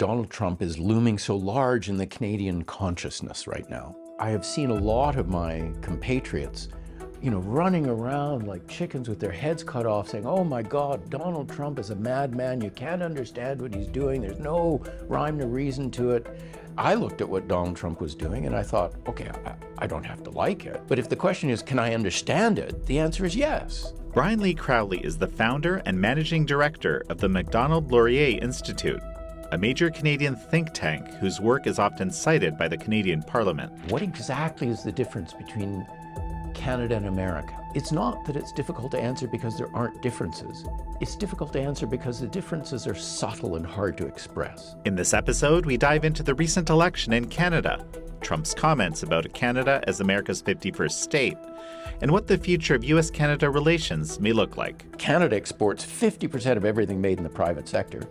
Donald Trump is looming so large in the Canadian consciousness right now. I have seen a lot of my compatriots, running around like chickens with their heads cut off saying, oh my God, Donald Trump is a madman. You can't understand what he's doing. There's no rhyme or reason to it. I looked at what Donald Trump was doing and I thought, okay, I don't have to like it. But if the question is, can I understand it? The answer is yes. Brian Lee Crowley is the founder and managing director of the Macdonald-Laurier Institute, a major Canadian think tank whose work is often cited by the Canadian Parliament. What exactly is the difference between Canada and America? It's not that it's difficult to answer because there aren't differences. It's difficult to answer because the differences are subtle and hard to express. In this episode, we dive into the recent election in Canada, Trump's comments about Canada as America's 51st state, and what the future of U.S.-Canada relations may look like. Canada exports 50% of everything made in the private sector,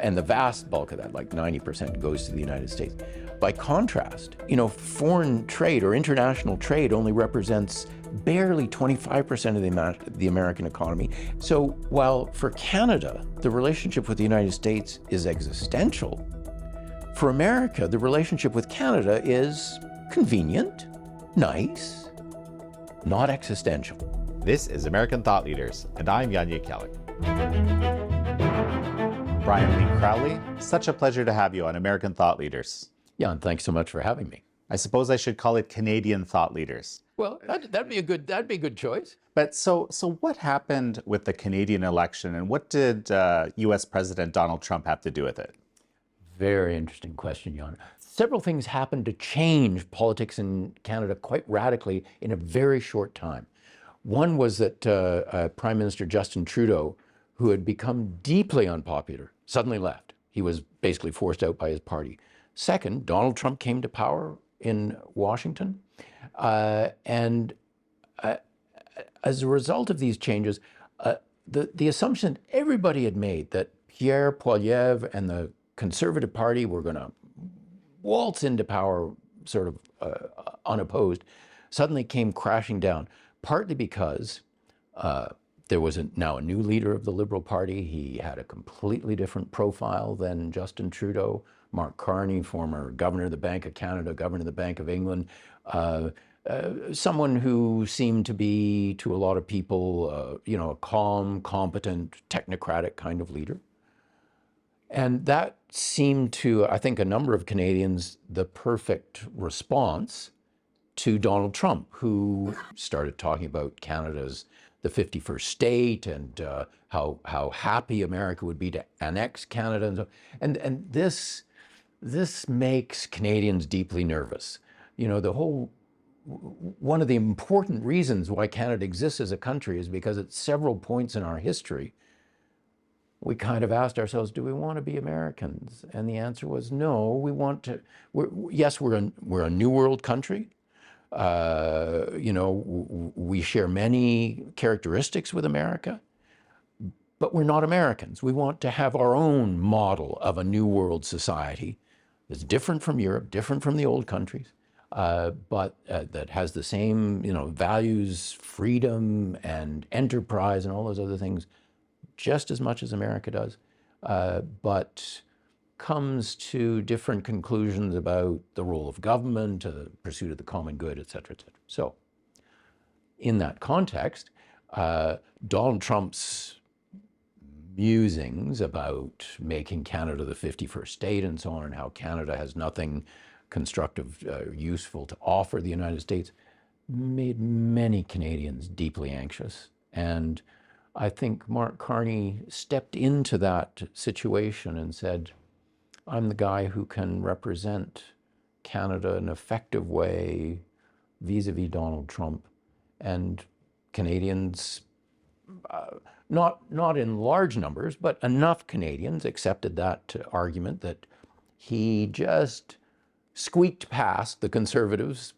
and the vast bulk of that, like 90%, goes to the United States. By contrast, foreign trade or international trade only represents barely 25% of the American economy. So while for Canada, the relationship with the United States is existential, for America, the relationship with Canada is convenient, nice, not existential. This is American Thought Leaders, and I'm Jan Jekielek. Brian Lee Crowley, such a pleasure to have you on American Thought Leaders. Jan, thanks so much for having me. I suppose I should call it Canadian Thought Leaders. Well, that'd be a good choice. But so what happened with the Canadian election, and what did U.S. President Donald Trump have to do with it? Very interesting question, Jan. Several things happened to change politics in Canada quite radically in a very short time. One was that Prime Minister Justin Trudeau, who had become deeply unpopular, suddenly left. He was basically forced out by his party. Second, Donald Trump came to power in Washington. And as a result of these changes, the assumption everybody had made that Pierre Poilievre and the Conservative Party were going to waltz into power sort of unopposed suddenly came crashing down, partly because there was now a new leader of the Liberal Party. He had a completely different profile than Justin Trudeau. Mark Carney, former governor of the Bank of Canada, governor of the Bank of England, someone who seemed to be, to a lot of people, a calm, competent, technocratic kind of leader. And that seemed to, I think, a number of Canadians, the perfect response to Donald Trump, who started talking about Canada's the 51st state and how happy America would be to annex Canada. And this makes Canadians deeply nervous. One of the important reasons why Canada exists as a country is because at several points in our history, we kind of asked ourselves, do we want to be Americans? And the answer was no, we want to, we're a New World country. We share many characteristics with America, but we're not Americans. We want to have our own model of a New World society that's different from Europe, different from the old countries, but that has the same, values, freedom and enterprise and all those other things just as much as America does, but comes to different conclusions about the role of government, the pursuit of the common good, et cetera, et cetera. So in that context, Donald Trump's musings about making Canada the 51st state and so on, and how Canada has nothing constructive, useful to offer the United States, made many Canadians deeply anxious. And I think Mark Carney stepped into that situation and said, I'm the guy who can represent Canada in an effective way vis-a-vis Donald Trump. And Canadians, not in large numbers, but enough Canadians accepted that argument that he just squeaked past the Conservatives,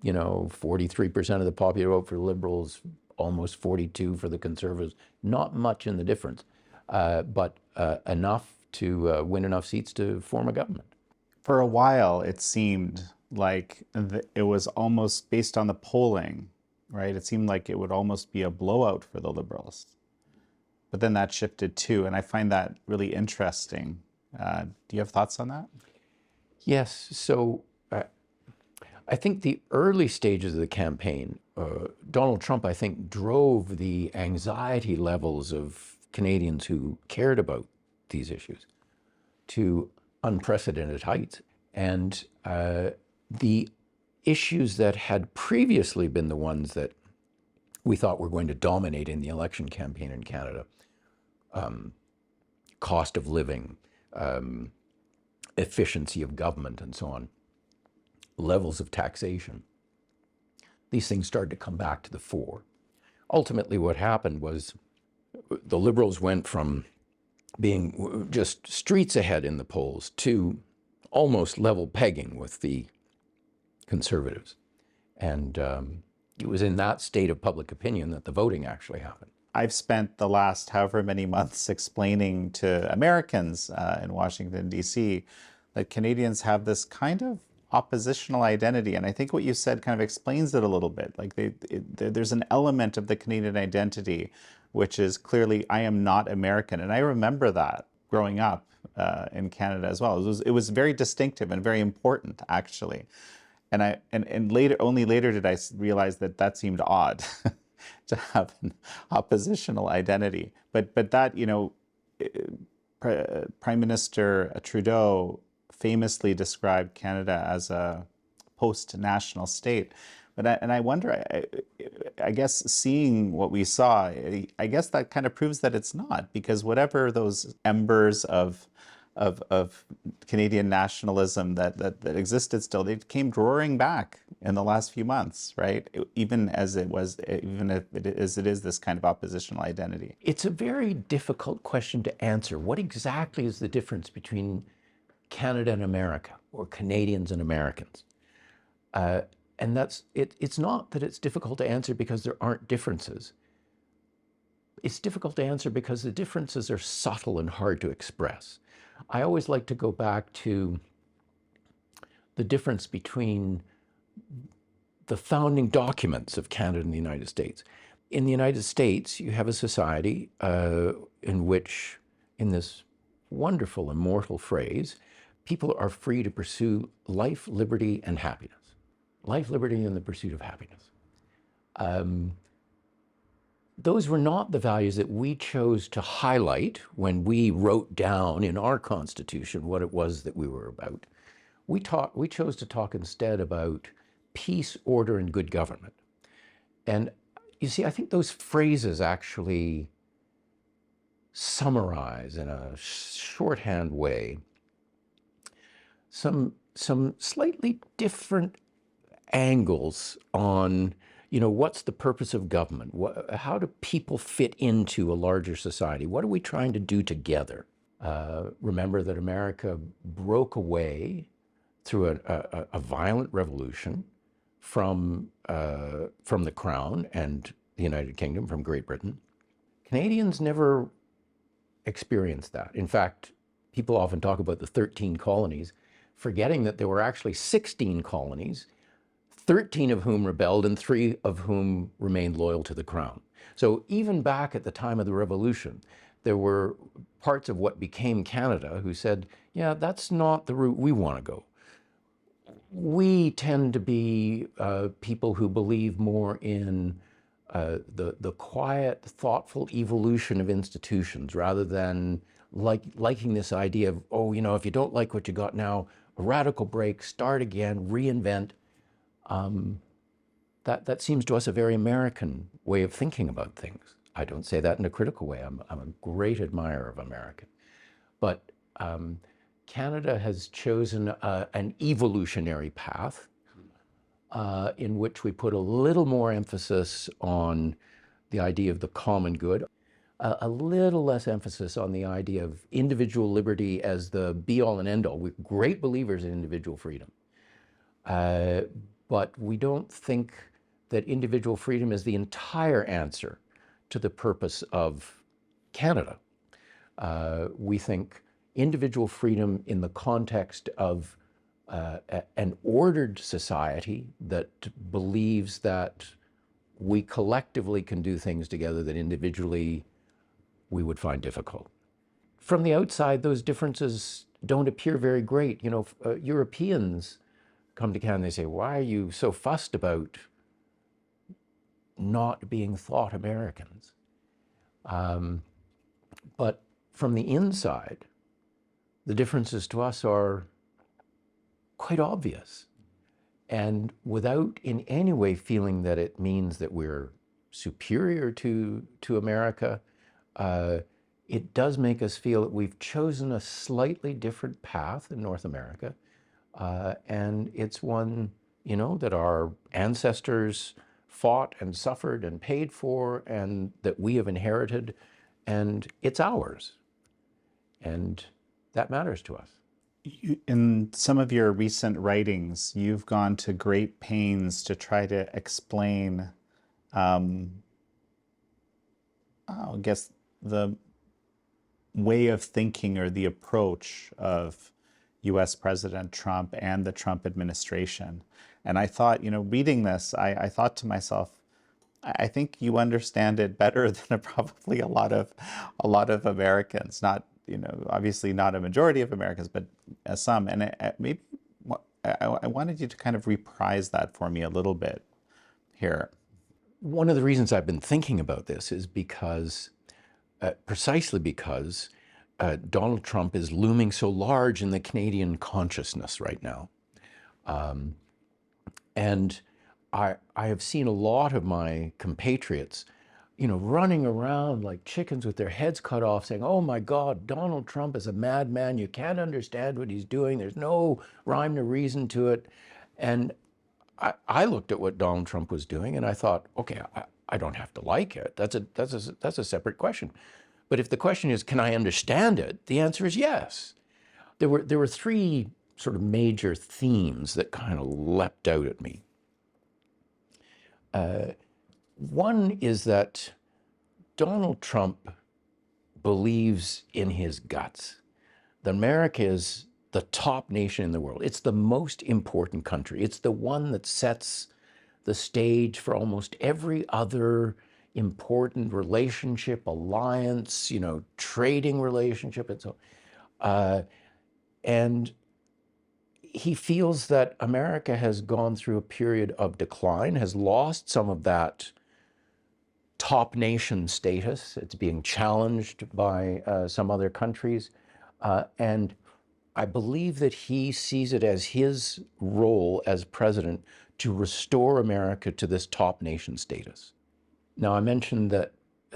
43% of the popular vote for the Liberals, almost 42% for the Conservatives, not much in the difference, but enough to win enough seats to form a government. For a while, it seemed like it was almost based on the polling, right? It seemed like it would almost be a blowout for the Liberals. But then that shifted too, and I find that really interesting Do you have thoughts on that? Yes. So I think the early stages of the campaign, Donald Trump, I think, drove the anxiety levels of Canadians who cared about these issues to unprecedented heights. And the issues that had previously been the ones that we thought were going to dominate in the election campaign in Canada, cost of living, efficiency of government, and so on, levels of taxation, these things started to come back to the fore. Ultimately, what happened was the Liberals went from being just streets ahead in the polls to almost level pegging with the Conservatives. And it was in that state of public opinion that the voting actually happened. I've spent the last however many months explaining to Americans in Washington, D.C., that Canadians have this kind of oppositional identity. And I think what you said kind of explains it a little bit. Like there's an element of the Canadian identity which is clearly, I am not American. And I remember that growing up in Canada as well. It was very distinctive and very important, actually. And later, only later did I realize that that seemed odd to have an oppositional identity. But that, you know, Prime Minister Trudeau famously described Canada as a post-national state. And I wonder, I guess seeing what we saw, I guess that kind of proves that it's not, because whatever those embers of Canadian nationalism that existed still, they came roaring back in the last few months, right? Even if it is this kind of oppositional identity. It's a very difficult question to answer. What exactly is the difference between Canada and America, or Canadians and Americans? And that's it. It's not that it's difficult to answer because there aren't differences. It's difficult to answer because the differences are subtle and hard to express. I always like to go back to the difference between the founding documents of Canada and the United States. In the United States, you have a society in which, in this wonderful, immortal phrase, people are free to pursue life, liberty, and happiness. Life, liberty, and the pursuit of happiness. Those were not the values that we chose to highlight when we wrote down in our Constitution what it was that we were about. We chose to talk instead about peace, order, and good government. And you see, I think those phrases actually summarize in a shorthand way some slightly different angles on, you know, what's the purpose of government? How do people fit into a larger society? What are we trying to do together? Remember that America broke away through a violent revolution from the Crown and the United Kingdom, from Great Britain. Canadians never experienced that. In fact, people often talk about the 13 colonies, forgetting that there were actually 16 colonies, 13 of whom rebelled and 3 of whom remained loyal to the Crown. So even back at the time of the Revolution, there were parts of what became Canada who said, yeah, that's not the route we want to go. We tend to be people who believe more in the quiet, thoughtful evolution of institutions rather than liking this idea of, oh, you know, if you don't like what you got now, a radical break, start again, reinvent. That seems to us a very American way of thinking about things. I don't say that in a critical way. I'm a great admirer of America. But Canada has chosen an evolutionary path in which we put a little more emphasis on the idea of the common good, a little less emphasis on the idea of individual liberty as the be-all and end-all. We're great believers in individual freedom. But we don't think that individual freedom is the entire answer to the purpose of Canada. We think individual freedom in the context of an ordered society that believes that we collectively can do things together that individually we would find difficult. from the outside, those differences don't appear very great. Europeans come to Canada and they say, why are you so fussed about not being thought Americans? But from the inside, the differences to us are quite obvious. And without in any way feeling that it means that we're superior to America, it does make us feel that we've chosen a slightly different path in North America. And it's one, that our ancestors fought and suffered and paid for, and that we have inherited, and it's ours. And that matters to us. In some of your recent writings, you've gone to great pains to try to explain, I guess, the way of thinking or the approach of US President Trump and the Trump administration. And I thought, reading this, I thought to myself, I think you understand it better than probably a lot of Americans, not, obviously not a majority of Americans, but some. And maybe I wanted you to kind of reprise that for me a little bit here. One of the reasons I've been thinking about this is because, precisely because Donald Trump is looming so large in the Canadian consciousness right now. And I have seen a lot of my compatriots, running around like chickens with their heads cut off saying, oh my God, Donald Trump is a madman. You can't understand what he's doing. There's no rhyme or reason to it. And I looked at what Donald Trump was doing and I thought, okay, I don't have to like it. That's a separate question. But if the question is, can I understand it? The answer is yes. There were three sort of major themes that kind of leapt out at me. One is that Donald Trump believes in his guts that America is the top nation in the world. It's the most important country. It's the one that sets the stage for almost every other important relationship, alliance, trading relationship, and so and he feels that America has gone through a period of decline, has lost some of that top nation status. It's being challenged by some other countries. And I believe that he sees it as his role as president to restore America to this top nation status. Now, I mentioned that,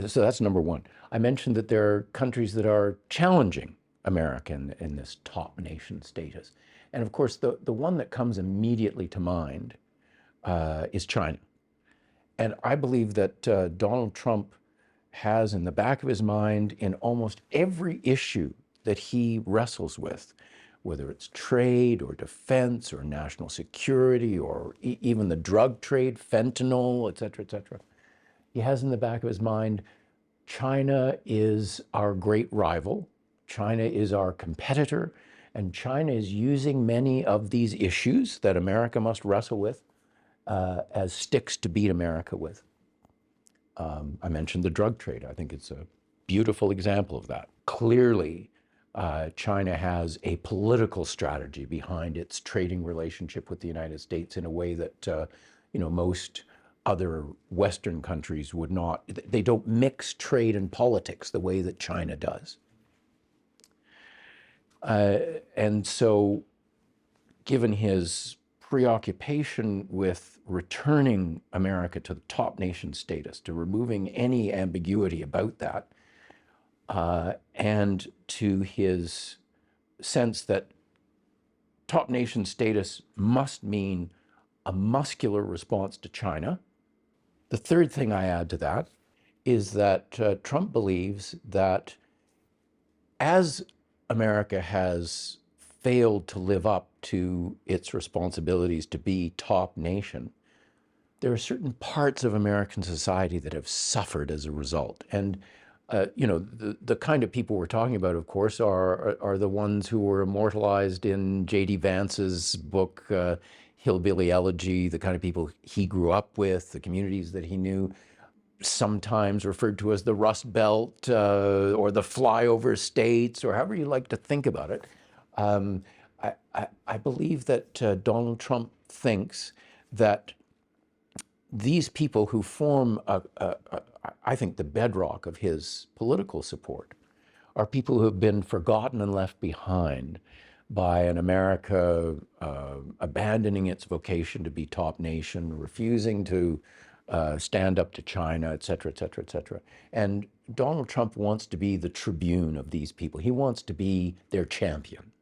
so that's number one. I mentioned that there are countries that are challenging America in this top nation status. And of course, the one that comes immediately to mind is China. And I believe that Donald Trump has in the back of his mind in almost every issue that he wrestles with, whether it's trade or defense or national security or even the drug trade, fentanyl, et cetera, he has in the back of his mind, China is our great rival, China is our competitor, and China is using many of these issues that America must wrestle with as sticks to beat America with. I mentioned the drug trade. I think it's a beautiful example of that. Clearly, China has a political strategy behind its trading relationship with the United States in a way that most other Western countries would not. They don't mix trade and politics the way that China does. And so, given his preoccupation with returning America to the top nation status, to removing any ambiguity about that, and to his sense that top nation status must mean a muscular response to China. The third thing I add to that is that Trump believes that as America has failed to live up to its responsibilities to be top nation, there are certain parts of American society that have suffered as a result. And the kind of people we're talking about, of course, are the ones who were immortalized in J.D. Vance's book, Hillbilly Elegy, the kind of people he grew up with, the communities that he knew. sometimes referred to as the Rust Belt or the flyover states, or however you like to think about it. I believe that Donald Trump thinks that these people who form, I think, the bedrock of his political support are people who have been forgotten and left behind by an America abandoning its vocation to be top nation, refusing to stand up to China, et cetera, et cetera, et cetera. And Donald Trump wants to be the tribune of these people. He wants to be their champion.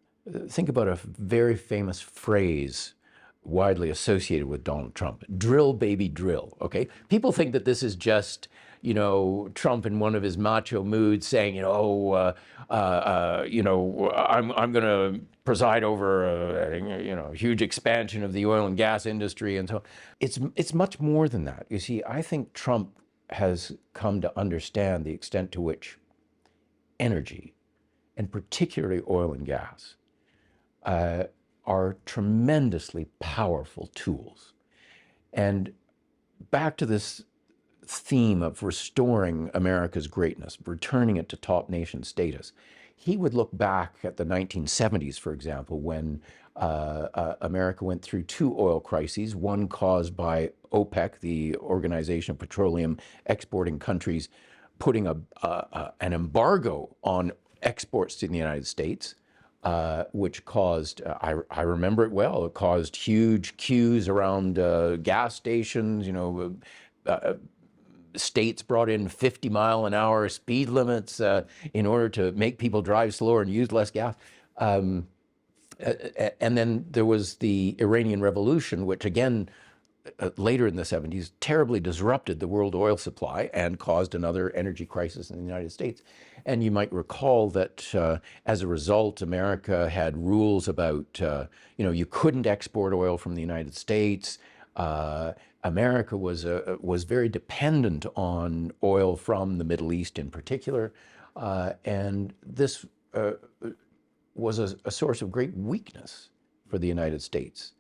Think about a very famous phrase widely associated with Donald Trump: drill, baby, drill, okay? People think that this is just, you know, Trump in one of his macho moods saying, you know, I'm going to preside over a huge expansion of the oil and gas industry and so on. It's much more than that. You see, I think Trump has come to understand the extent to which energy, and particularly oil and gas, are tremendously powerful tools. And back to this theme of restoring America's greatness, returning it to top nation status, he would look back at the 1970s, for example, when America went through two oil crises, one caused by OPEC, the Organization of Petroleum Exporting Countries, putting an embargo on exports to the United States, which caused, I remember it well, it caused huge queues around gas stations. You know, states brought in 50-mile-an-hour speed limits in order to make people drive slower and use less gas. And then there was the Iranian Revolution, which again, later in the 70s, terribly disrupted the world oil supply and caused another energy crisis in the United States. And you might recall that as a result, America had rules about, you couldn't export oil from the United States. America was very dependent on oil from the Middle East in particular. And this was a source of great weakness for the United States.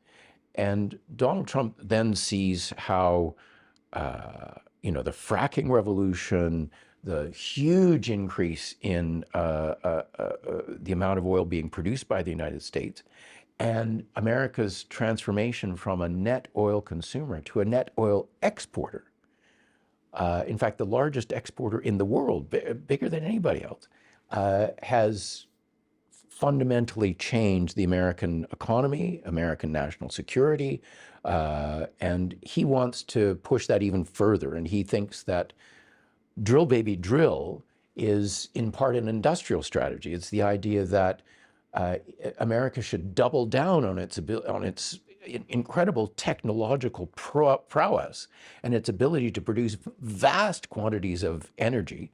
And Donald Trump then sees how, the fracking revolution, the huge increase in the amount of oil being produced by the United States, and America's transformation from a net oil consumer to a net oil exporter. In fact, the largest exporter in the world, bigger than anybody else, has fundamentally changed the American economy, American national security, and he wants to push that even further. And he thinks that drill, baby, drill is in part an industrial strategy. It's the idea that America should double down on its incredible technological prowess and its ability to produce vast quantities of energy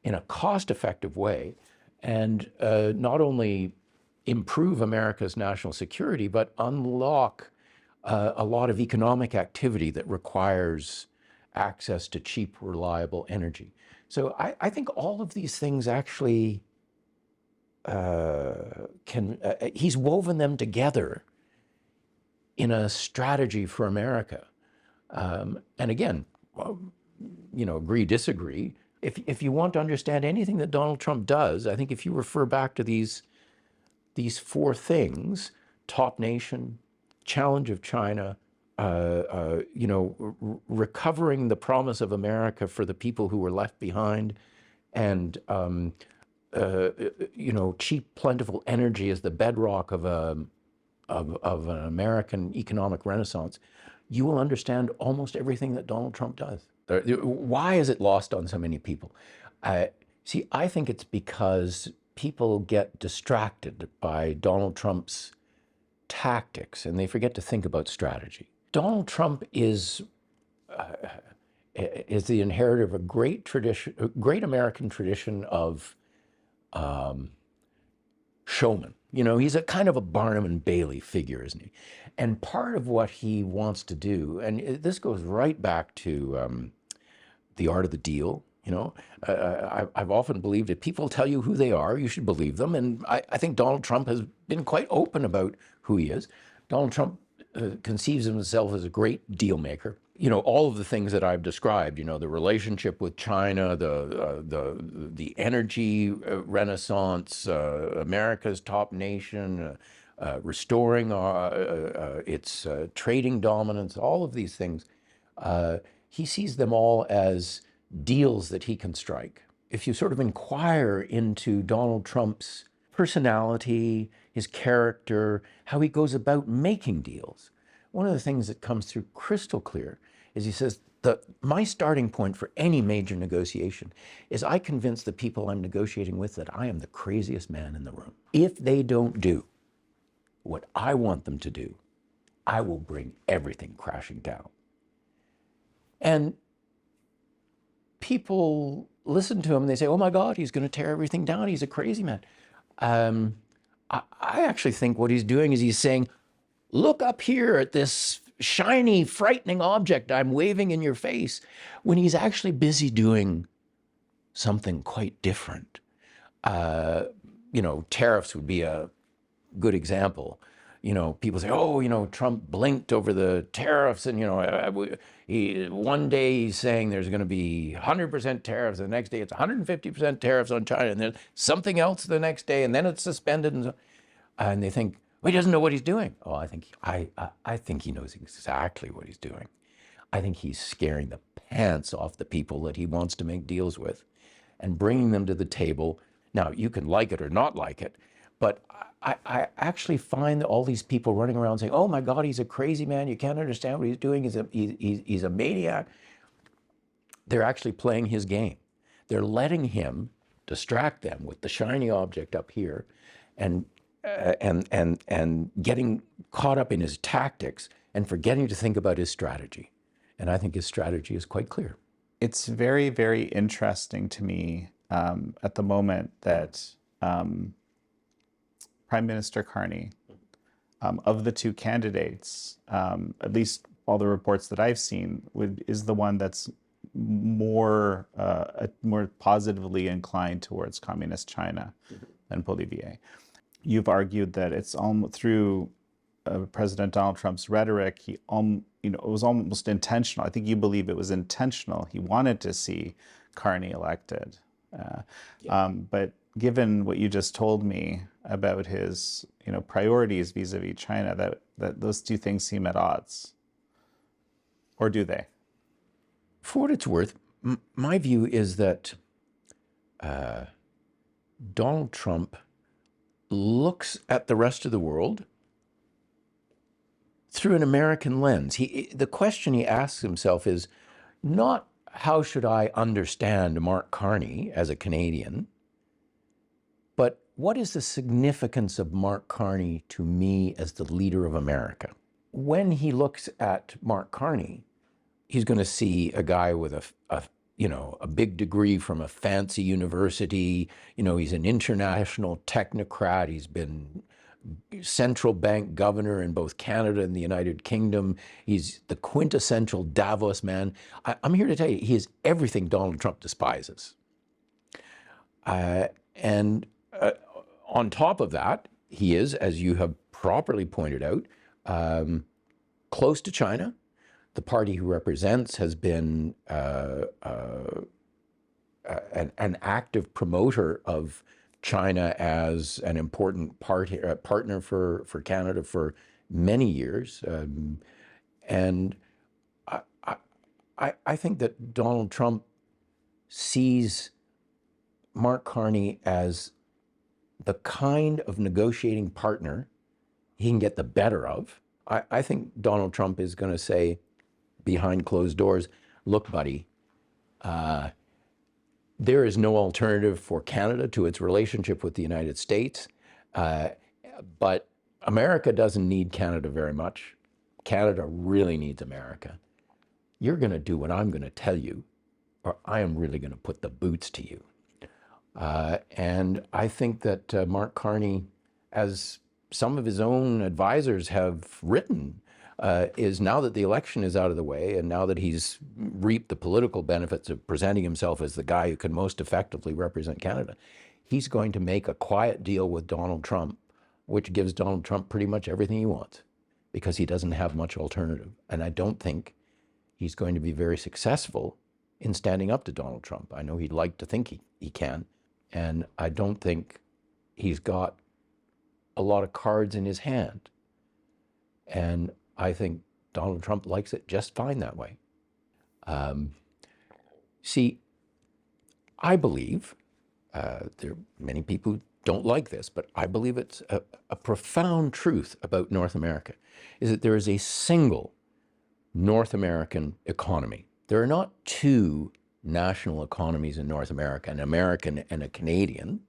in a cost-effective way, and not only improve America's national security, but unlock a lot of economic activity that requires access to cheap, reliable energy. So I think all of these things actually he's woven them together in a strategy for America. And again, agree, disagree. If you want to understand anything that Donald Trump does, I think if you refer back to these four things: top nation, challenge of China, recovering the promise of America for the people who were left behind, and cheap, plentiful energy as the bedrock of an American economic renaissance, you will understand almost everything that Donald Trump does. Why is it lost on so many people? See, I think it's because people get distracted by Donald Trump's tactics and they forget to think about strategy. Donald Trump is the inheritor of a great tradition, a great American tradition of showman. He's a kind of a Barnum and Bailey figure, isn't he? And part of what he wants to do, and this goes right back to the art of the deal. I've often believed if people tell you who they are, you should believe them. And I think Donald Trump has been quite open about who he is. Donald Trump conceives of himself as a great deal maker. all of the things that I've described, the relationship with China, the energy renaissance, America's top nation, restoring its trading dominance, all of these things, he sees them all as deals that he can strike. If you sort of inquire into Donald Trump's personality, his character, how he goes about making deals, one of the things that comes through crystal clear is he says, my starting point for any major negotiation is I convince the people I'm negotiating with that I am the craziest man in the room. If they don't do what I want them to do, I will bring everything crashing down. And people listen to him and they say, oh my God, he's going to tear everything down. He's a crazy man. I actually think what he's doing is he's saying, look up here at this shiny, frightening object I'm waving in your face, when he's actually busy doing something quite different. Tariffs would be a good example. People say, oh, Trump blinked over the tariffs, and, one day he's saying there's going to be 100% tariffs, the next day it's 150% tariffs on China, and then something else the next day, and then it's suspended, and they think, well, he doesn't know what he's doing. Oh, I think he knows exactly what he's doing. I think he's scaring the pants off the people that he wants to make deals with and bringing them to the table. Now, you can like it or not like it, but I actually find that all these people running around saying, oh my God, he's a crazy man. You can't understand what he's doing. He's a maniac. They're actually playing his game. They're letting him distract them with the shiny object up here and getting caught up in his tactics and forgetting to think about his strategy. And I think his strategy is quite clear. It's very, very interesting to me at the moment that Prime Minister Carney, of the two candidates, at least all the reports that I've seen, is the one that's more positively inclined towards communist China than Poilievre. You've argued that it's through President Donald Trump's rhetoric, it was almost intentional. I think you believe it was intentional. He wanted to see Carney elected. But given what you just told me about his priorities vis-a-vis China, that those two things seem at odds. Or do they? For what it's worth, my view is that Donald Trump looks at the rest of the world through an American lens. The question he asks himself is not, how should I understand Mark Carney as a Canadian, but what is the significance of Mark Carney to me as the leader of America? When he looks at Mark Carney, he's going to see a guy with a big degree from a fancy university. He's an international technocrat. He's been central bank governor in both Canada and the United Kingdom. He's the quintessential Davos man. I'm here to tell you, he is everything Donald Trump despises. And on top of that, he is, as you have properly pointed out, close to China. The party he represents has been an active promoter of China as an important partner for Canada for many years. And I think that Donald Trump sees Mark Carney as the kind of negotiating partner he can get the better of. I think Donald Trump is going to say behind closed doors, look, buddy, there is no alternative for Canada to its relationship with the United States, but America doesn't need Canada very much. Canada really needs America. You're going to do what I'm going to tell you, or I am really going to put the boots to you. And I think that Mark Carney, as some of his own advisors have written, is now that the election is out of the way and now that he's reaped the political benefits of presenting himself as the guy who can most effectively represent Canada, he's going to make a quiet deal with Donald Trump, which gives Donald Trump pretty much everything he wants because he doesn't have much alternative. And I don't think he's going to be very successful in standing up to Donald Trump. I know he'd like to think he can, and I don't think he's got a lot of cards in his hand. And I think Donald Trump likes it just fine that way. See, I believe, there are many people who don't like this, but I believe it's a profound truth about North America, is that there is a single North American economy. There are not two national economies in North America, an American and a Canadian,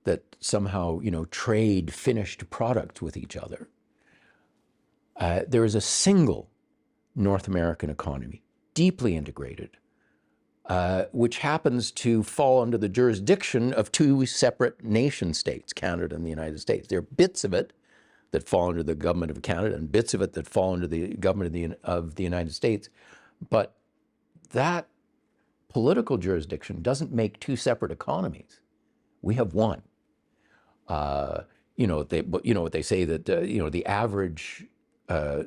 that somehow, trade finished products with each other. There is a single North American economy, deeply integrated, which happens to fall under the jurisdiction of two separate nation states, Canada and the United States. There are bits of it that fall under the government of Canada and bits of it that fall under the government of the United States. But that political jurisdiction doesn't make two separate economies. We have one. What they say that, the average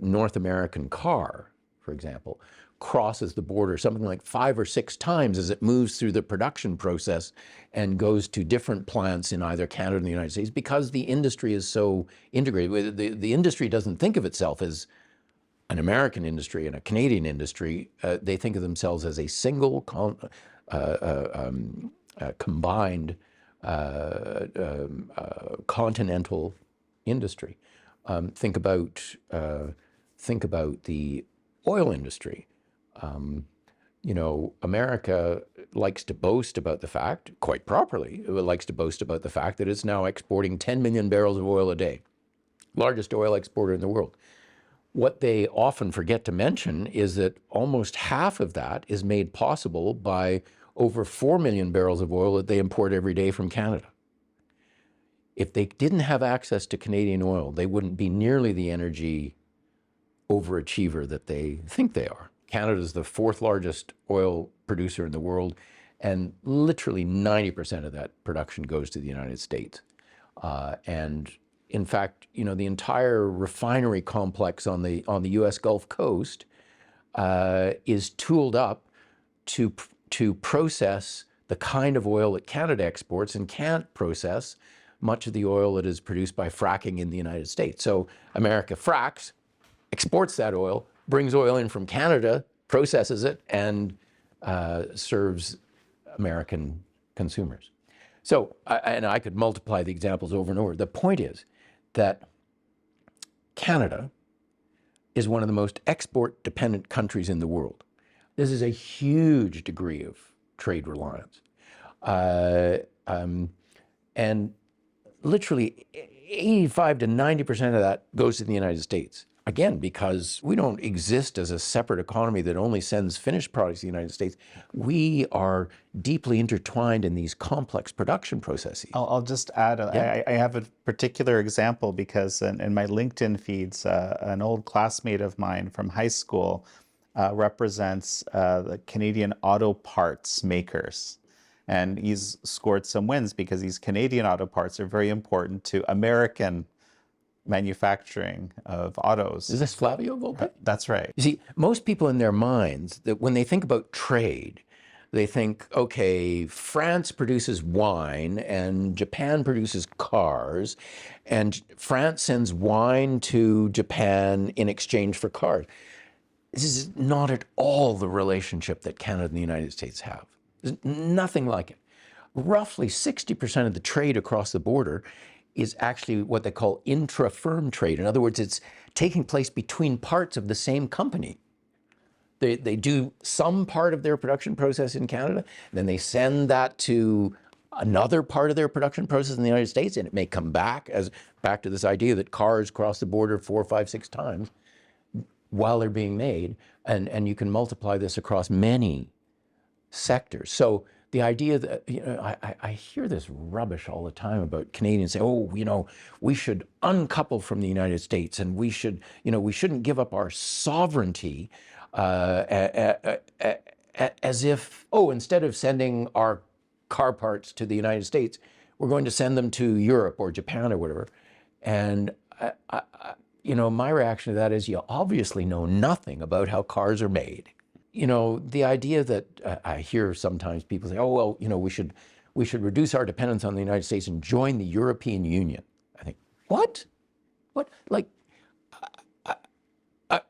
North American car, for example, crosses the border something like 5 or 6 times as it moves through the production process and goes to different plants in either Canada and the United States, because the industry is so integrated. The industry doesn't think of itself as an American industry and a Canadian industry. They think of themselves as a single combined continental industry. Think about the oil industry. America likes to boast about the fact, quite properly, it likes to boast about the fact that it's now exporting 10 million barrels of oil a day, largest oil exporter in the world. What they often forget to mention is that almost half of that is made possible by over 4 million barrels of oil that they import every day from Canada. If they didn't have access to Canadian oil, they wouldn't be nearly the energy overachiever that they think they are. Canada is the 4th largest oil producer in the world, and literally 90% of that production goes to the United States. And in fact, the entire refinery complex on the U.S. Gulf Coast is tooled up to process the kind of oil that Canada exports and can't process much of the oil that is produced by fracking in the United States. So America fracks, exports that oil, brings oil in from Canada, processes it, and serves American consumers. So, and I could multiply the examples over and over. The point is that Canada is one of the most export-dependent countries in the world. This is a huge degree of trade reliance. And literally 85 to 90% of that goes to the United States. Again, because we don't exist as a separate economy that only sends finished products to the United States. We are deeply intertwined in these complex production processes. I'll just add, I have a particular example because in my LinkedIn feeds, an old classmate of mine from high school represents the Canadian auto parts makers. And he's scored some wins because these Canadian auto parts are very important to American manufacturing of autos. Is this Flavio Volpe? That's right. You see, most people in their minds, that when they think about trade, they think, okay, France produces wine and Japan produces cars, and France sends wine to Japan in exchange for cars. This is not at all the relationship that Canada and the United States have. There's nothing like it. Roughly 60% of the trade across the border is actually what they call intra-firm trade. In other words, it's taking place between parts of the same company. They do some part of their production process in Canada, then they send that to another part of their production process in the United States, and it may come back to this idea that cars cross the border 4, 5, 6 times while they're being made, and you can multiply this across many sectors. So the idea that, I hear this rubbish all the time about Canadians say, we should uncouple from the United States, and we shouldn't give up our sovereignty as if, instead of sending our car parts to the United States, we're going to send them to Europe or Japan or whatever. And my reaction to that is you obviously know nothing about how cars are made. The idea that I hear sometimes people say, oh, well, we should reduce our dependence on the United States and join the European Union. I think, what? What? Like,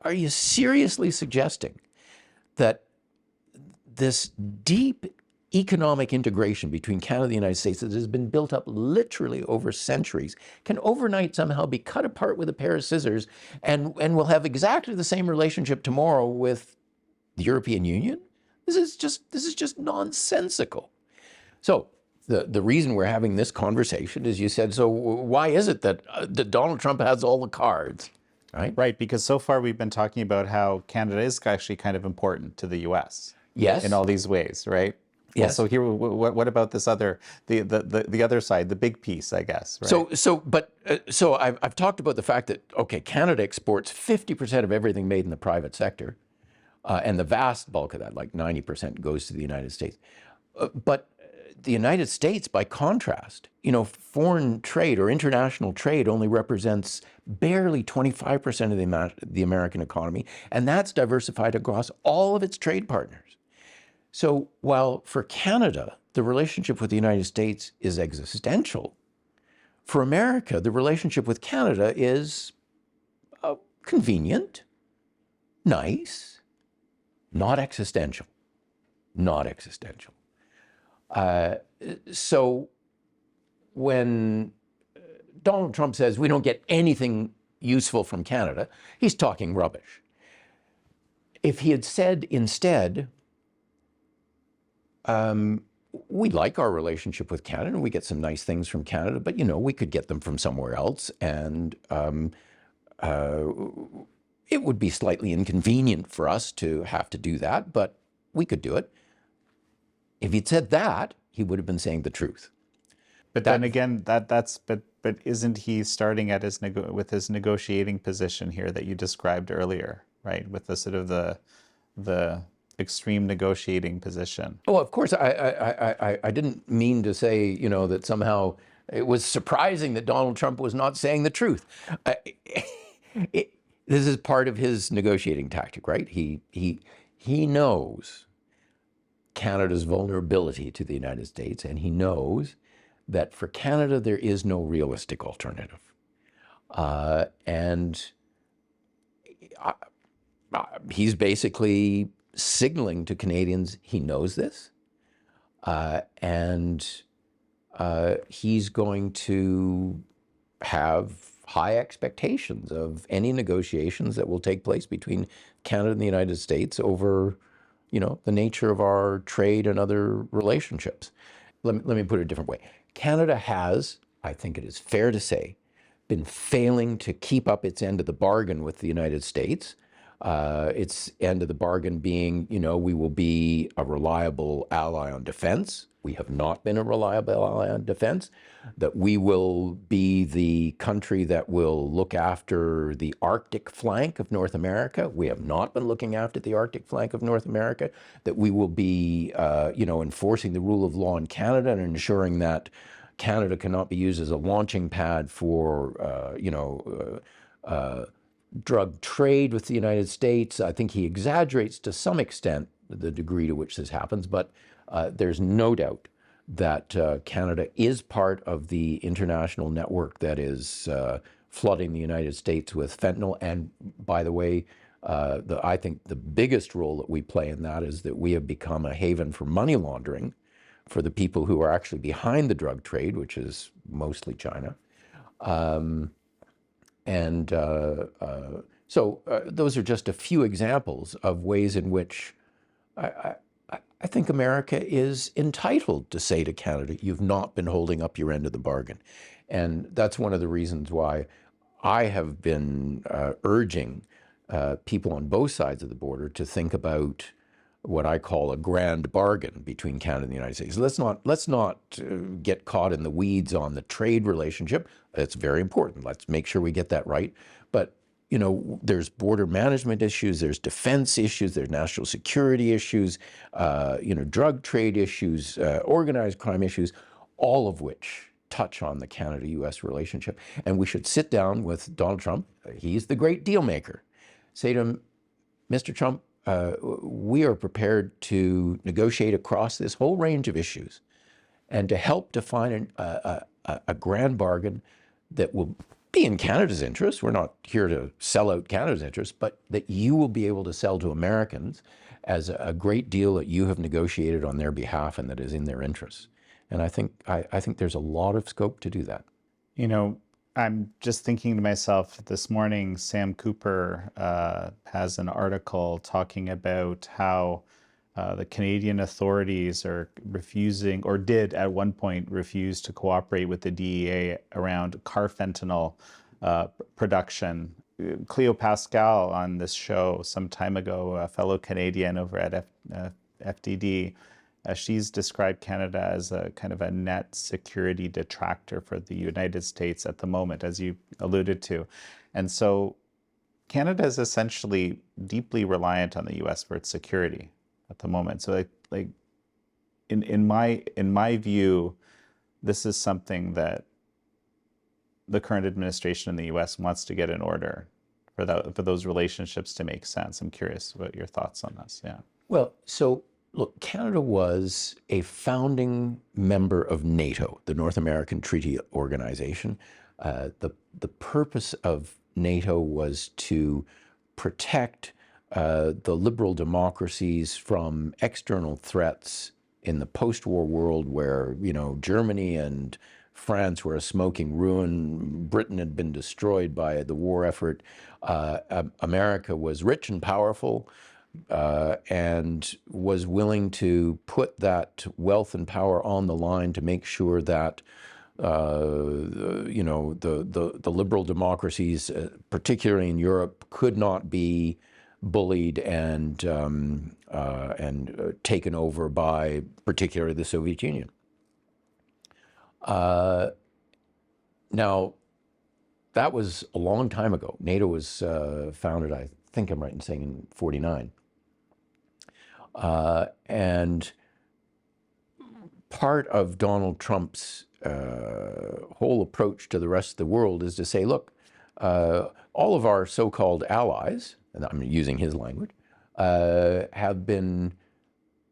are you seriously suggesting that this deep economic integration between Canada and the United States that has been built up literally over centuries can overnight somehow be cut apart with a pair of scissors and will have exactly the same relationship tomorrow with the European Union? This is just nonsensical. So the reason we're having this conversation is, you said, so why is it that Donald Trump has all the cards, right? Right, because so far we've been talking about how Canada is actually kind of important to the U.S. Yes. In all these ways, right? Yes. Well, so here, what about this other, the other side, the big piece, I guess, right? So I've talked about the fact that, okay, Canada exports 50% of everything made in the private sector, and the vast bulk of that, like 90%, goes to the United States. But the United States, by contrast, foreign trade or international trade only represents barely 25% of the American economy, and that's diversified across all of its trade partners. So while for Canada, the relationship with the United States is existential, for America, the relationship with Canada is convenient, nice, not existential. Not existential. So when Donald Trump says we don't get anything useful from Canada, he's talking rubbish. If he had said instead, we like our relationship with Canada and we get some nice things from Canada, but we could get them from somewhere else, and it would be slightly inconvenient for us to have to do that, but we could do it. If he'd said that, he would have been saying the truth. But then again, but isn't he starting at with his negotiating position here that you described earlier, right? With the sort of the extreme negotiating position. Oh, of course, I didn't mean to say, that somehow it was surprising that Donald Trump was not saying the truth. This is part of his negotiating tactic, right? He knows Canada's vulnerability to the United States, and he knows that for Canada there is no realistic alternative. He's basically signaling to Canadians he knows this, and he's going to have high expectations of any negotiations that will take place between Canada and the United States over, the nature of our trade and other relationships. Let me put it a different way. Canada has, I think it is fair to say, been failing to keep up its end of the bargain with the United States. Its end of the bargain being, we will be a reliable ally on defense. We have not been a reliable ally on defense. That we will be the country that will look after the Arctic flank of North America. We have not been looking after the Arctic flank of North America. That we will be, enforcing the rule of law in Canada and ensuring that Canada cannot be used as a launching pad for, drug trade with the United States. I think he exaggerates to some extent the degree to which this happens, but there's no doubt that Canada is part of the international network that is flooding the United States with fentanyl. And by the way, I think the biggest role that we play in that is that we have become a haven for money laundering for the people who are actually behind the drug trade, which is mostly China. So those are just a few examples of ways in which I think America is entitled to say to Canada, you've not been holding up your end of the bargain. And that's one of the reasons why I have been urging people on both sides of the border to think about what I call a grand bargain between Canada and the United States. Let's not get caught in the weeds on the trade relationship. It's very important. Let's make sure we get that right. But there's border management issues, there's defense issues, there's national security issues, drug trade issues, organized crime issues, all of which touch on the Canada-U.S. relationship. And we should sit down with Donald Trump. He's the great deal maker. Say to him, Mr. Trump, we are prepared to negotiate across this whole range of issues and to help define a grand bargain that will be in Canada's interest. We're not here to sell out Canada's interest, but that you will be able to sell to Americans as a great deal that you have negotiated on their behalf and that is in their interests. And I think there's a lot of scope to do that. You know, I'm just thinking to myself this morning, Sam Cooper has an article talking about how the Canadian authorities are refusing, or did at one point refuse, to cooperate with the DEA around carfentanil production. Cleo Pascal on this show some time ago, a fellow Canadian over at FDD, she's described Canada as a kind of a net security detractor for the United States at the moment, as you alluded to. And so Canada is essentially deeply reliant on the US for its security at the moment. So like in my view, this is something that the current administration in the US wants to get in order for those relationships to make sense. I'm curious what your thoughts on this. Yeah. Well, so look, Canada was a founding member of NATO, the North American Treaty Organization. The purpose of NATO was to protect the liberal democracies from external threats in the post-war world where, you know, Germany and France were a smoking ruin. Britain had been destroyed by the war effort. America was rich and powerful and was willing to put that wealth and power on the line to make sure that you know, the liberal democracies, particularly in Europe, could not be bullied and taken over by particularly the Soviet Union. Now, that was a long time ago. NATO was founded, I think I'm right in saying, in '49. And part of Donald Trump's whole approach to the rest of the world is to say, look, all of our so-called allies, and I'm using his language, have been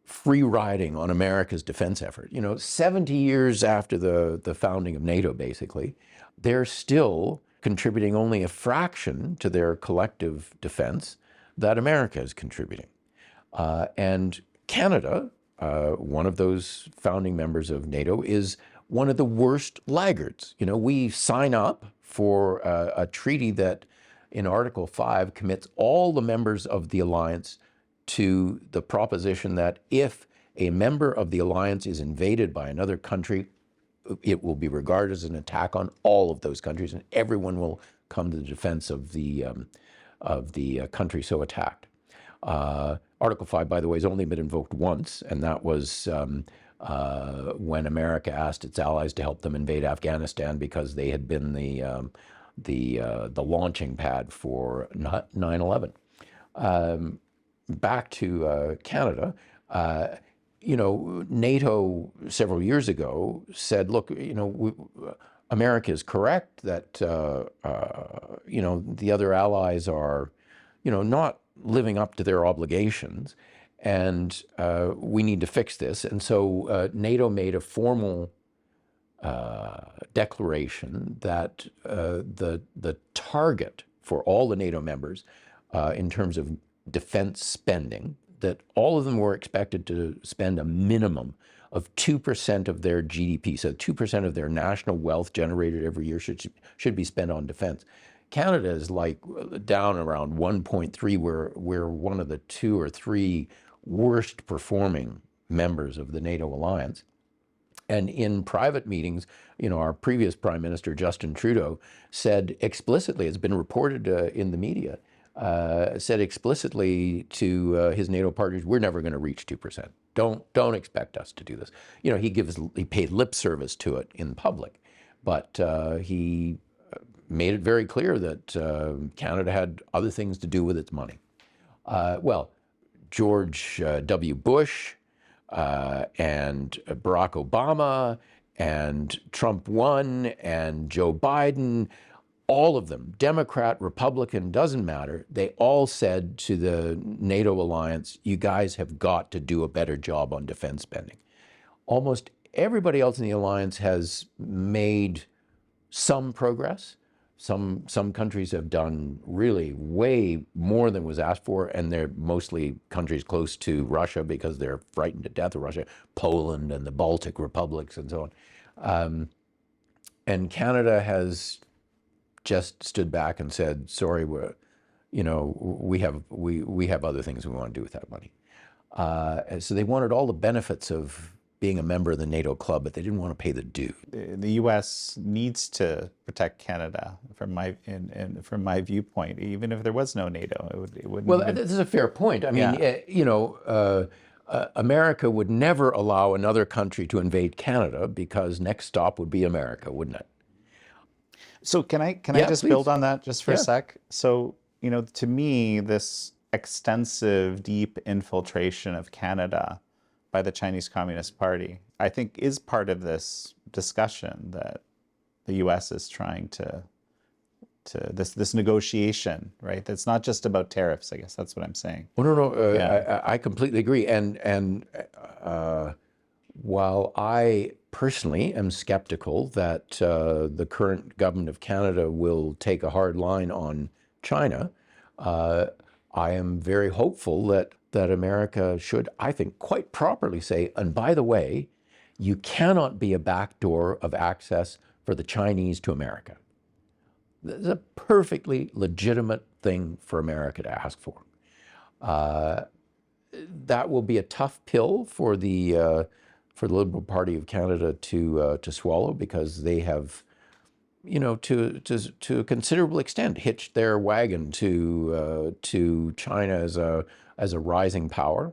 free riding on America's defense effort. You know, 70 years after the founding of NATO, basically, they're still contributing only a fraction to their collective defense that America is contributing. And Canada, one of those founding members of NATO, is one of the worst laggards. You know, we sign up for a treaty that in Article 5 commits all the members of the alliance to the proposition that if a member of the alliance is invaded by another country, it will be regarded as an attack on all of those countries, and everyone will come to the defense of the country so attacked. Article 5, by the way, has only been invoked once, and that was when America asked its allies to help them invade Afghanistan because they had been the launching pad for 9/11. Back to Canada, you know, NATO several years ago said, look, you know, America is correct that, you know, the other allies are, you know, not living up to their obligations, and we need to fix this. And so NATO made a formal declaration that the target for all the NATO members in terms of defense spending, that all of them were expected to spend a minimum of 2% of their GDP. So 2% of their national wealth generated every year should be spent on defense. Canada is like down around 1.3. We're one of the 2 or 3 worst performing members of the NATO alliance. And in private meetings, you know, our previous Prime Minister, Justin Trudeau, said explicitly, it's been reported in the media, said explicitly to his NATO partners, we're never going to reach 2%. Don't expect us to do this. You know, he paid lip service to it in public, but he made it very clear that Canada had other things to do with its money. Well, George W. Bush and Barack Obama and Trump won, and Joe Biden, all of them, Democrat, Republican, doesn't matter. They all said to the NATO alliance, you guys have got to do a better job on defense spending. Almost everybody else in the alliance has made some progress. Some countries have done really way more than was asked for, and they're mostly countries close to Russia because they're frightened to death of Russia, Poland and the Baltic republics and so on. And Canada has just stood back and said, sorry, we have other things we want to do with that money. So they wanted all the benefits of being a member of the NATO club, but they didn't want to pay the due. The U.S. needs to protect Canada, from my viewpoint. Even if there was no NATO, it wouldn't. Well, this is a fair point. I mean, America would never allow another country to invade Canada because next stop would be America, wouldn't it? So can I just please. build on that just for Yeah. a sec? So, to me, this extensive, deep infiltration of Canada by the Chinese Communist Party, I think, is part of this discussion that the U.S. is trying to this negotiation, right? That's not just about tariffs. I guess that's what I'm saying. Well, no. Yeah. I completely agree. And while I personally am skeptical that the current government of Canada will take a hard line on China, I am very hopeful that America should, I think, quite properly say, and by the way, you cannot be a backdoor of access for the Chinese to America. This is a perfectly legitimate thing for America to ask for. That will be a tough pill for the Liberal Party of Canada to swallow, because they have, to a considerable extent, hitched their wagon to China as a rising power.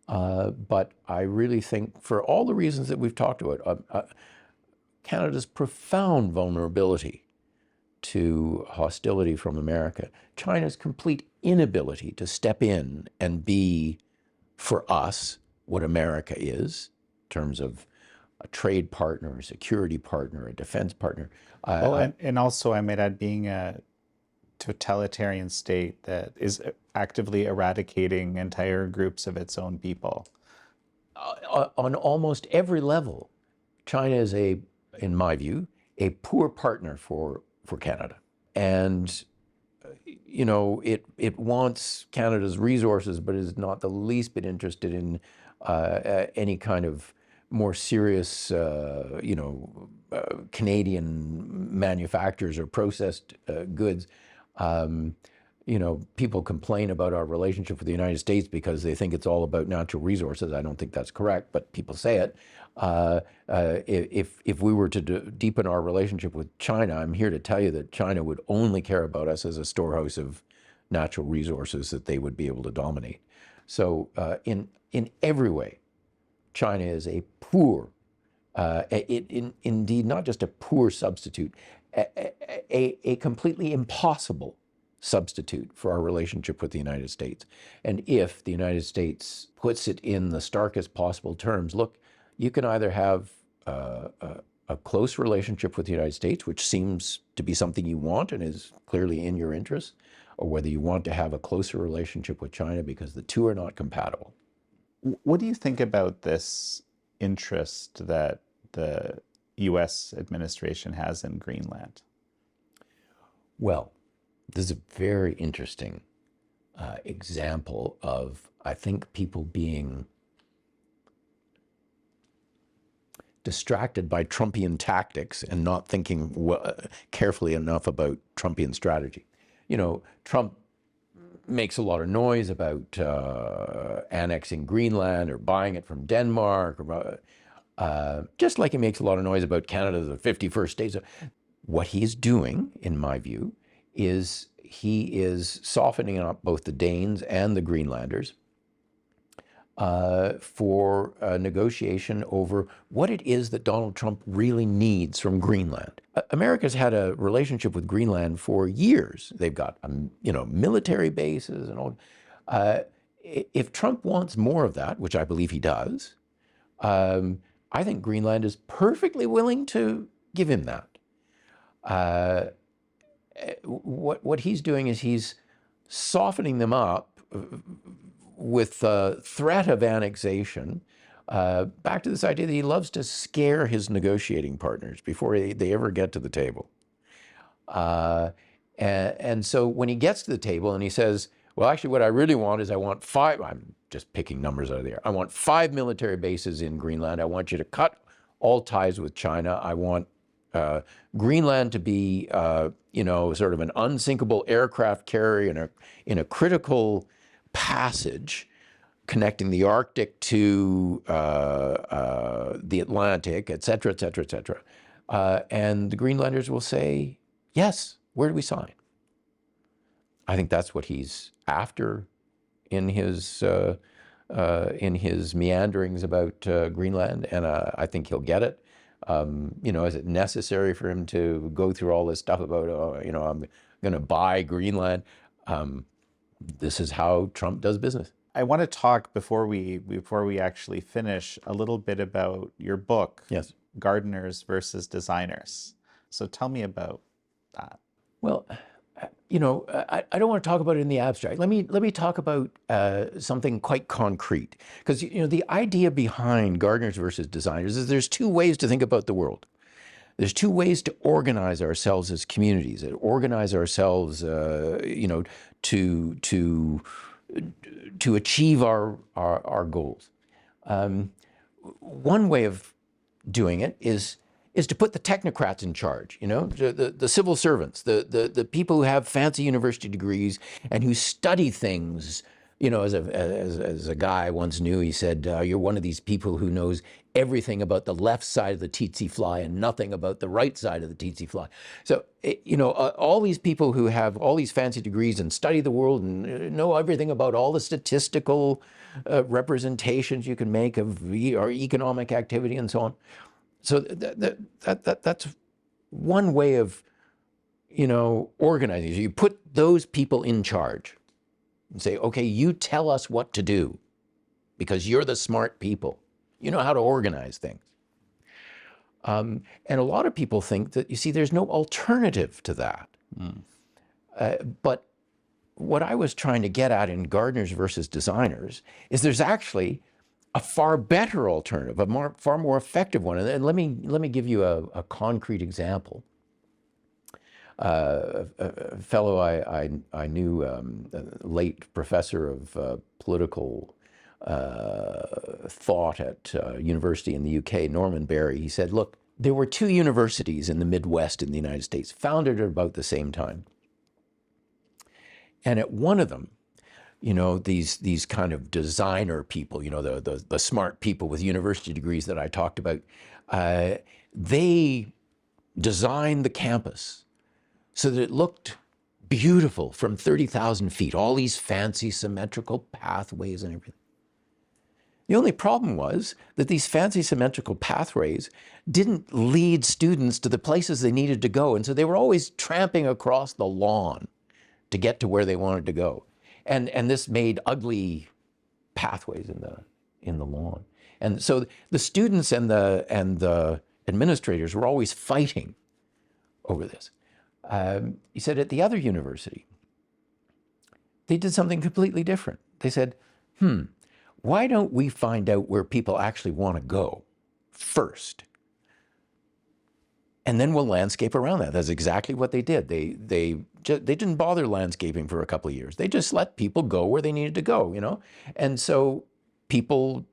But I really think, for all the reasons that we've talked about, Canada's profound vulnerability to hostility from America, China's complete inability to step in and be, for us, what America is in terms of a trade partner, a security partner, a defense partner. And also, I might add, being a totalitarian state that is actively eradicating entire groups of its own people. On almost every level, China is, in my view, a poor partner for Canada. And it wants Canada's resources, but is not the least bit interested in any kind of more serious, Canadian manufacturers or processed goods. People complain about our relationship with the United States because they think it's all about natural resources. I don't think that's correct, but people say it. If we were to deepen our relationship with China, I'm here to tell you that China would only care about us as a storehouse of natural resources that they would be able to dominate. So in every way, China is a poor, indeed not just a poor substitute, a completely impossible substitute for our relationship with the United States. And if the United States puts it in the starkest possible terms, look, you can either have a close relationship with the United States, which seems to be something you want and is clearly in your interest, or whether you want to have a closer relationship with China, because the two are not compatible. What do you think about this interest that the U.S. administration has in Greenland? Well, this is a very interesting example of, I think, people being distracted by Trumpian tactics and not thinking carefully enough about Trumpian strategy. Trump makes a lot of noise about annexing Greenland or buying it from Denmark, or, just like he makes a lot of noise about Canada, the 51st state. What he's doing, in my view, is he is softening up both the Danes and the Greenlanders for a negotiation over what it is that Donald Trump really needs from Greenland. America's had a relationship with Greenland for years. They've got, military bases and all. If Trump wants more of that, which I believe he does, I think Greenland is perfectly willing to give him that. What he's doing is he's softening them up with the threat of annexation, back to this idea that he loves to scare his negotiating partners before they ever get to the table. And so when he gets to the table and he says, well, actually what I really want is I want 5, I'm just picking numbers out of the air, I want 5 military bases in Greenland. I want you to cut all ties with China. I want Greenland to be, sort of an unsinkable aircraft carrier in a critical passage connecting the Arctic to the Atlantic, et cetera, et cetera, et cetera. And the Greenlanders will say, yes, where do we sign? I think that's what he's after in his meanderings about Greenland, and I think he'll get it. Is it necessary for him to go through all this stuff about, I'm going to buy Greenland? This is how Trump does business. I want to talk before we actually finish a little bit about your book, Yes. Gardeners versus Designers. So tell me about that. Well, I don't want to talk about it in the abstract. Let me talk about something quite concrete, because the idea behind Gardeners versus Designers is there's 2 ways to think about the world. There's 2 ways to organize ourselves as communities, and organize ourselves, to achieve our goals. One way of doing it is to put the technocrats in charge, the civil servants, the people who have fancy university degrees and who study things, as a guy once knew, he said, you're one of these people who knows everything about the left side of the tsetse fly and nothing about the right side of the tsetse fly. So, all these people who have all these fancy degrees and study the world and know everything about all the statistical representations you can make of our economic activity and so on. So that's one way of, organizing. You put those people in charge and say, okay, you tell us what to do because you're the smart people. You know how to organize things. And a lot of people think that, there's no alternative to that. But what I was trying to get at in Gardeners versus Designers is there's actually a far better alternative, far more effective one. And let me give you a concrete example. A fellow I knew, a late professor of political thought at university in the UK, Norman Barry, he said, look, there were 2 universities in the Midwest in the United States, founded at about the same time. And at one of them, these kind of designer people, the smart people with university degrees that I talked about, they designed the campus so that it looked beautiful from 30,000 feet, all these fancy symmetrical pathways and everything. The only problem was that these fancy symmetrical pathways didn't lead students to the places they needed to go. And so they were always tramping across the lawn to get to where they wanted to go. And this made ugly pathways in the lawn. And so the students and the administrators were always fighting over this. He said at the other university, they did something completely different. They said, why don't we find out where people actually want to go first? And then we'll landscape around that. That's exactly what they did. They didn't bother landscaping for a couple of years. They just let people go where they needed to go, And so people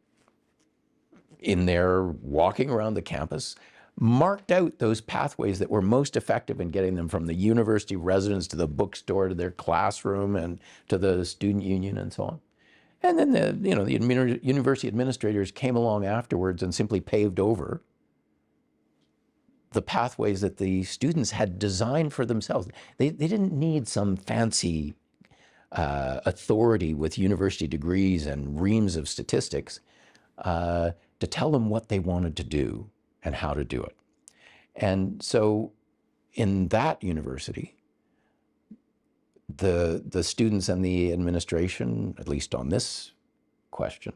in their walking around the campus marked out those pathways that were most effective in getting them from the university residence to the bookstore to their classroom and to the student union and so on. And then the university administrators came along afterwards and simply paved over the pathways that the students had designed for themselves. They didn't need some fancy authority with university degrees and reams of statistics to tell them what they wanted to do and how to do it. And so in that university, the students and the administration, at least on this question,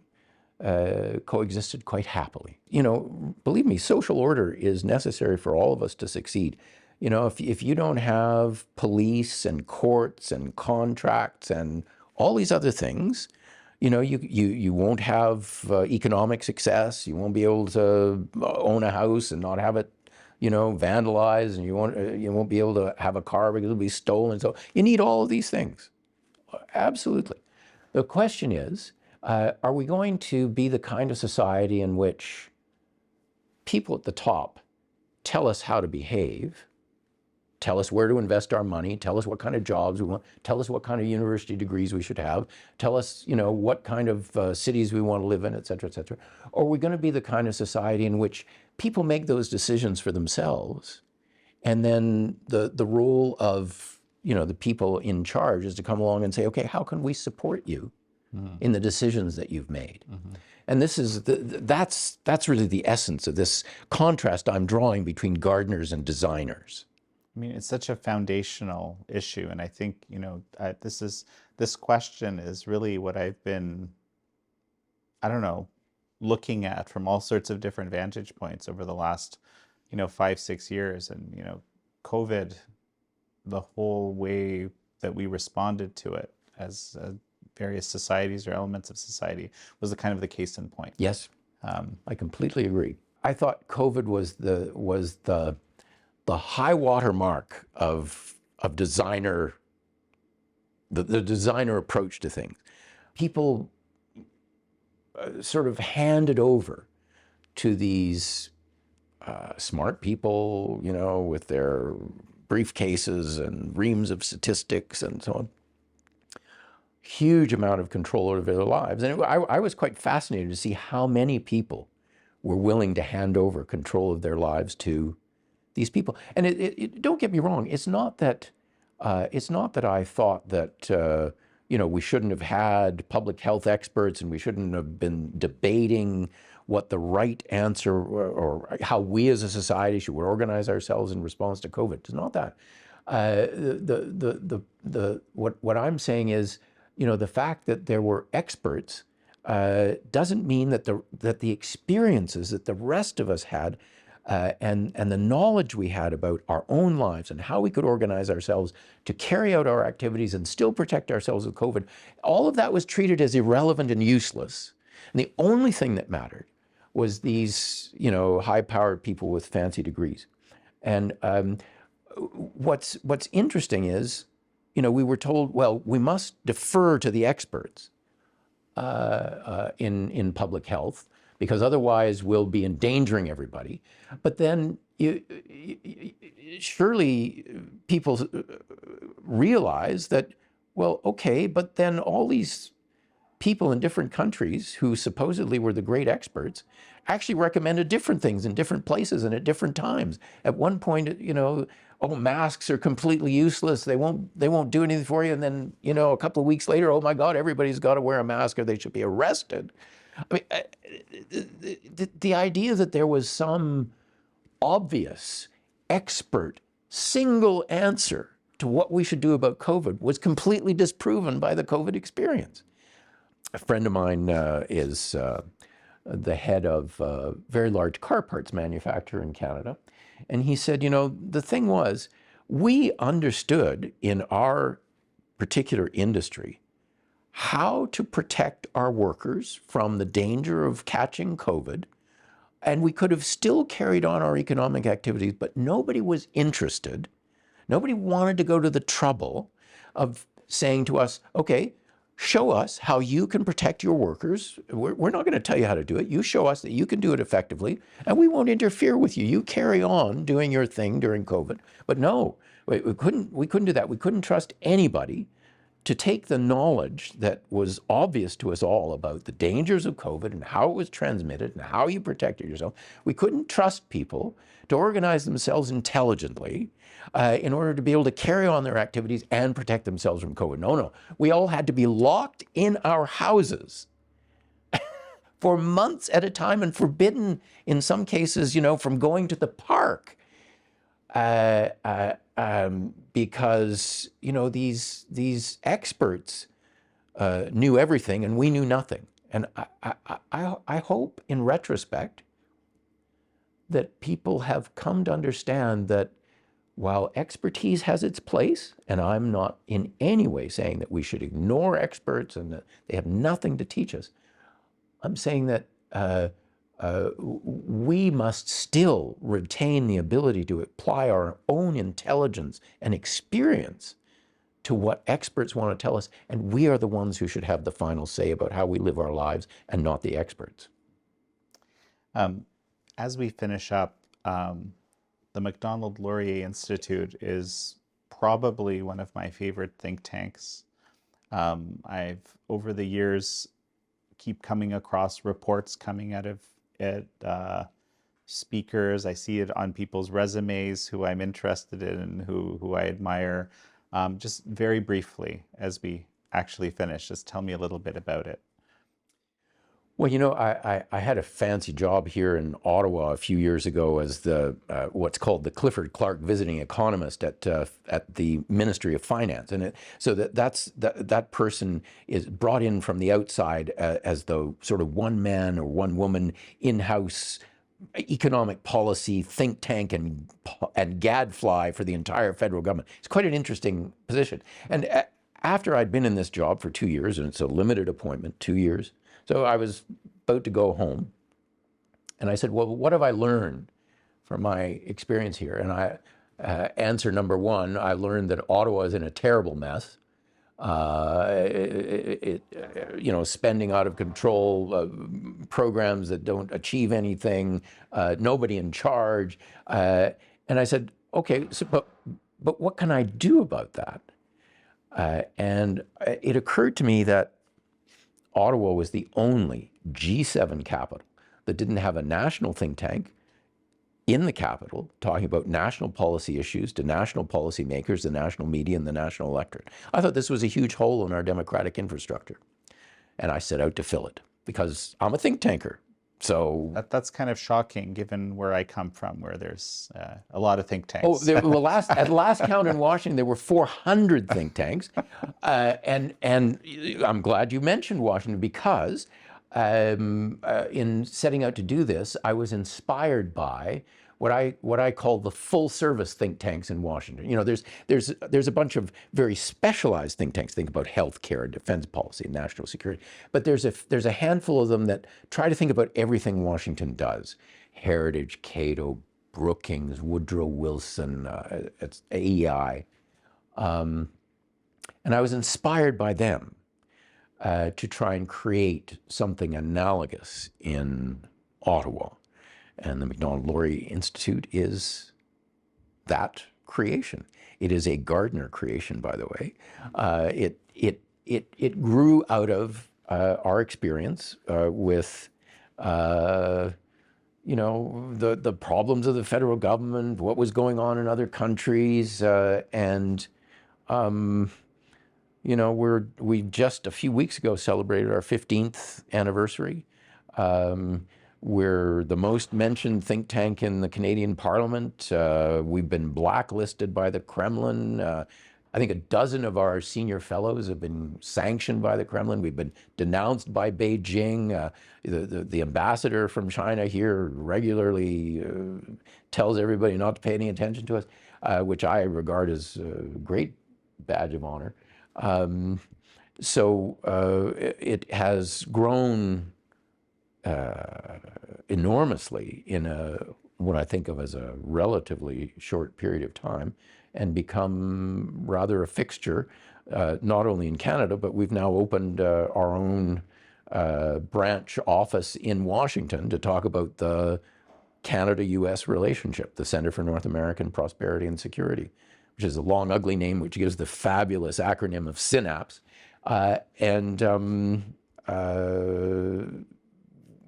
coexisted quite happily. You know, believe me, social order is necessary for all of us to succeed. You know, if you don't have police and courts and contracts and all these other things, you know, you won't have economic success. You won't be able to own a house and not have it, you know, vandalized, and you won't be able to have a car because it'll be stolen. So you need all of these things. Absolutely. The question is, are we going to be the kind of society in which people at the top tell us how to behave, tell us where to invest our money, tell us what kind of jobs we want, tell us what kind of university degrees we should have, tell us, you know, what kind of cities we want to live in, et cetera, et cetera? Or are we going to be the kind of society in which people make those decisions for themselves, and then the role of, you know, the people in charge is to come along and say, okay, how can we support you in the decisions that you've made? And this is that's really the essence of this contrast I'm drawing between gardeners and designers. I mean, it's such a foundational issue, and I think, you know, this question is really what I've been, I don't know, looking at from all sorts of different vantage points over the last, you know, 5-6 years. And, you know, COVID, the whole way that we responded to it as various societies or elements of society was the kind of the case in point. Yes, I completely agree. I thought COVID was the high water mark of designer, the designer approach to things. People sort of handed over to these smart people, you know, with their briefcases and reams of statistics and so on, huge amount of control over their lives. And I was quite fascinated to see how many people were willing to hand over control of their lives to these people. And don't get me wrong, it's not that I thought that you know, we shouldn't have had public health experts and we shouldn't have been debating what the right answer or how we as a society should organize ourselves in response to COVID. It's not that. What I'm saying is, you know, the fact that there were experts doesn't mean that the experiences that the rest of us had and the knowledge we had about our own lives and how we could organize ourselves to carry out our activities and still protect ourselves with COVID, all of that was treated as irrelevant and useless. And the only thing that mattered was these, you know, high-powered people with fancy degrees. And what's interesting is, you know, we were told, well, we must defer to the experts in public health, because otherwise we'll be endangering everybody. But then surely people realize that, well, okay, but then all these people in different countries who supposedly were the great experts actually recommended different things in different places and at different times. At one point, you know, oh, masks are completely useless. They won't do anything for you. And then, you know, a couple of weeks later, oh my God, everybody's got to wear a mask or they should be arrested. I mean, the idea that there was some obvious, expert, single answer to what we should do about COVID was completely disproven by the COVID experience. A friend of mine is the head of a very large car parts manufacturer in Canada. And he said, you know, the thing was, we understood in our particular industry how to protect our workers from the danger of catching COVID. And we could have still carried on our economic activities, but nobody was interested. Nobody wanted to go to the trouble of saying to us, okay, show us how you can protect your workers. We're not going to tell you how to do it. You show us that you can do it effectively, and we won't interfere with you. You carry on doing your thing during COVID. But no, we couldn't do that. We couldn't trust anybody to take the knowledge that was obvious to us all about the dangers of COVID and how it was transmitted and how you protected yourself. We couldn't trust people to organize themselves intelligently in order to be able to carry on their activities and protect themselves from COVID. No. We all had to be locked in our houses for months at a time and forbidden, in some cases, you know, from going to the park. Because, you know, these experts knew everything and we knew nothing. And I hope in retrospect that people have come to understand that while expertise has its place, and I'm not in any way saying that we should ignore experts and that they have nothing to teach us, I'm saying that we must still retain the ability to apply our own intelligence and experience to what experts want to tell us, and we are the ones who should have the final say about how we live our lives and not the experts. As we finish up, the Macdonald-Laurier Institute is probably one of my favorite think tanks. I've, over the years, keep coming across reports coming out of it, speakers. I see it on people's resumes who I'm interested in and who I admire. Just very briefly, as we actually finish, just tell me a little bit about it. Well, you know, I had a fancy job here in Ottawa a few years ago as the what's called the Clifford Clark visiting economist at the Ministry of Finance, and so that person is brought in from the outside as the sort of one man or one woman in-house economic policy think tank and gadfly for the entire federal government. It's quite an interesting position. And after I'd been in this job for 2 years, and it's a limited appointment, 2 years. So I was about to go home, and I said, well, what have I learned from my experience here? And answer number one, I learned that Ottawa is in a terrible mess. Spending out of control, programs that don't achieve anything, nobody in charge. And I said, okay, so, but what can I do about that? And it occurred to me that Ottawa was the only G7 capital that didn't have a national think tank in the capital talking about national policy issues to national policy makers, the national media, and the national electorate. I thought this was a huge hole in our democratic infrastructure. And I set out to fill it because I'm a think tanker. So that's kind of shocking given where I come from, where there's a lot of think tanks. Oh, at last count in Washington, there were 400 think tanks. And I'm glad you mentioned Washington because in setting out to do this, I was inspired by what I call the full service think tanks in Washington. You know, there's a bunch of very specialized think tanks. Think about healthcare, defense policy, national security. But there's a handful of them that try to think about everything Washington does: Heritage, Cato, Brookings, Woodrow Wilson, it's AEI. And I was inspired by them to try and create something analogous in Ottawa. And the Macdonald-Laurier Institute is that creation. It is a Gardner creation, by the way. It grew out of our experience with the problems of the federal government, what was going on in other countries, we just a few weeks ago celebrated our 15th anniversary. We're the most mentioned think tank in the Canadian Parliament. We've been blacklisted by the Kremlin. I think a dozen of our senior fellows have been sanctioned by the Kremlin. We've been denounced by Beijing. The ambassador from China here regularly tells everybody not to pay any attention to us, which I regard as a great badge of honor. So it has grown enormously in what I think of as a relatively short period of time, and become rather a fixture, not only in Canada, but we've now opened our own branch office in Washington to talk about the Canada-US relationship, the Center for North American Prosperity and Security, which is a long, ugly name, which gives the fabulous acronym of SYNAPS.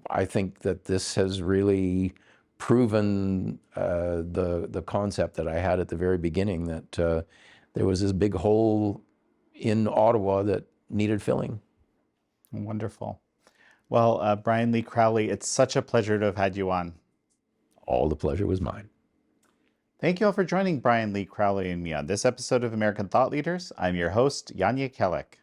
I think that this has really proven the concept that I had at the very beginning, that there was this big hole in Ottawa that needed filling. Wonderful. Well, Brian Lee Crowley, it's such a pleasure to have had you on. All the pleasure was mine. Thank you all for joining Brian Lee Crowley and me on this episode of American Thought Leaders. I'm your host, Jan Jekielek.